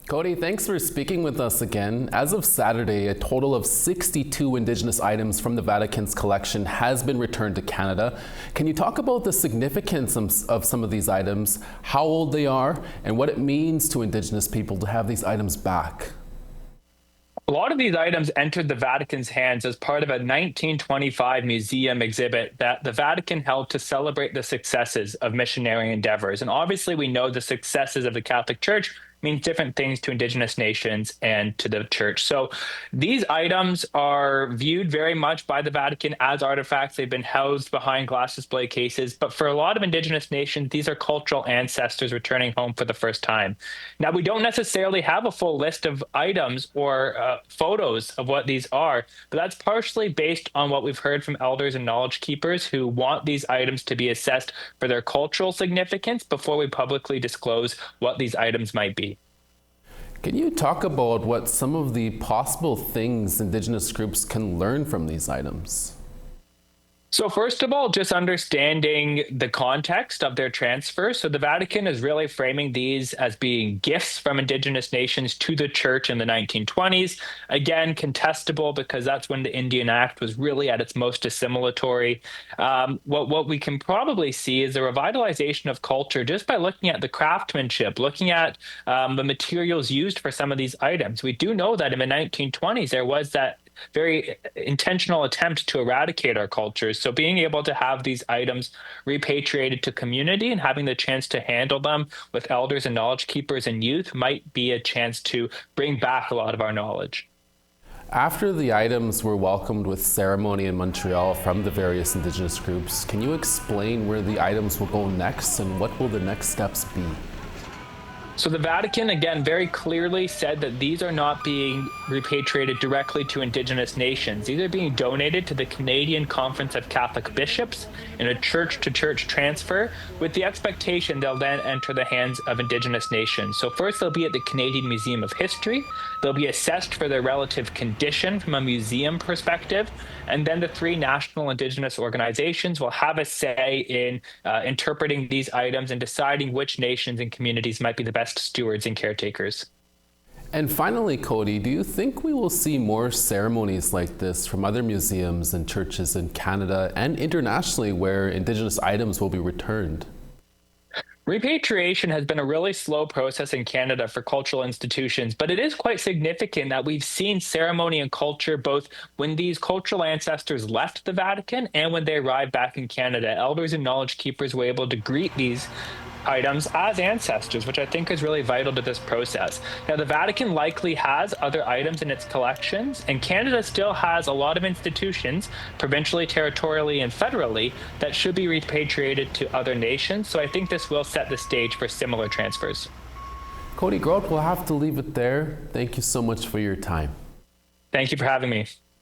Cody, thanks for speaking with us again. As of Saturday, a total of 62 Indigenous items from the Vatican's collection has been returned to Canada. Can you talk about the significance of some of these items, how old they are, and what it means to Indigenous people to have these items back? A lot of these items entered the Vatican's hands as part of a 1925 museum exhibit that the Vatican held to celebrate the successes of missionary endeavors. And obviously, we know the successes of the Catholic Church means different things to Indigenous nations and to the church. So these items are viewed very much by the Vatican as artifacts. They've been housed behind glass display cases. But for a lot of Indigenous nations, these are cultural ancestors returning home for the first time. Now, we don't necessarily have a full list of items or photos of what these are, but that's partially based on what we've heard from elders and knowledge keepers who want these items to be assessed for their cultural significance before we publicly disclose what these items might be. Can you talk about what some of the possible things Indigenous groups can learn from these items? So first of all, just understanding the context of their transfer. So the Vatican is really framing these as being gifts from Indigenous nations to the church in the 1920s. Again, contestable because that's when the Indian Act was really at its most assimilatory. What we can probably see is a revitalization of culture just by looking at the craftsmanship, looking at the materials used for some of these items. We do know that in the 1920s, there was that very intentional attempt to eradicate our cultures. So being able to have these items repatriated to community and having the chance to handle them with elders and knowledge keepers and youth might be a chance to bring back a lot of our knowledge. After the items were welcomed with ceremony in Montreal from the various Indigenous groups, can you explain where the items will go next and what will the next steps be? So the Vatican, again, very clearly said that these are not being repatriated directly to Indigenous nations. These are being donated to the Canadian Conference of Catholic Bishops in a church-to-church transfer with the expectation they'll then enter the hands of Indigenous nations. So first they'll be at the Canadian Museum of History. They'll be assessed for their relative condition from a museum perspective. And then the three national Indigenous organizations will have a say in interpreting these items and deciding which nations and communities might be the best stewards and caretakers. And finally, Cody, do you think we will see more ceremonies like this from other museums and churches in Canada and internationally where Indigenous items will be returned? Repatriation has been a really slow process in Canada for cultural institutions, but it is quite significant that we've seen ceremony and culture both when these cultural ancestors left the Vatican and when they arrived back in Canada. Elders and knowledge keepers were able to greet these items as ancestors, which I think is really vital to this process. Now, the Vatican likely has other items in its collections, and Canada still has a lot of institutions, provincially, territorially, and federally, that should be repatriated to other nations. So I think this will set the stage for similar transfers. Cody Groat, we'll have to leave it there. Thank you so much for your time. Thank you for having me.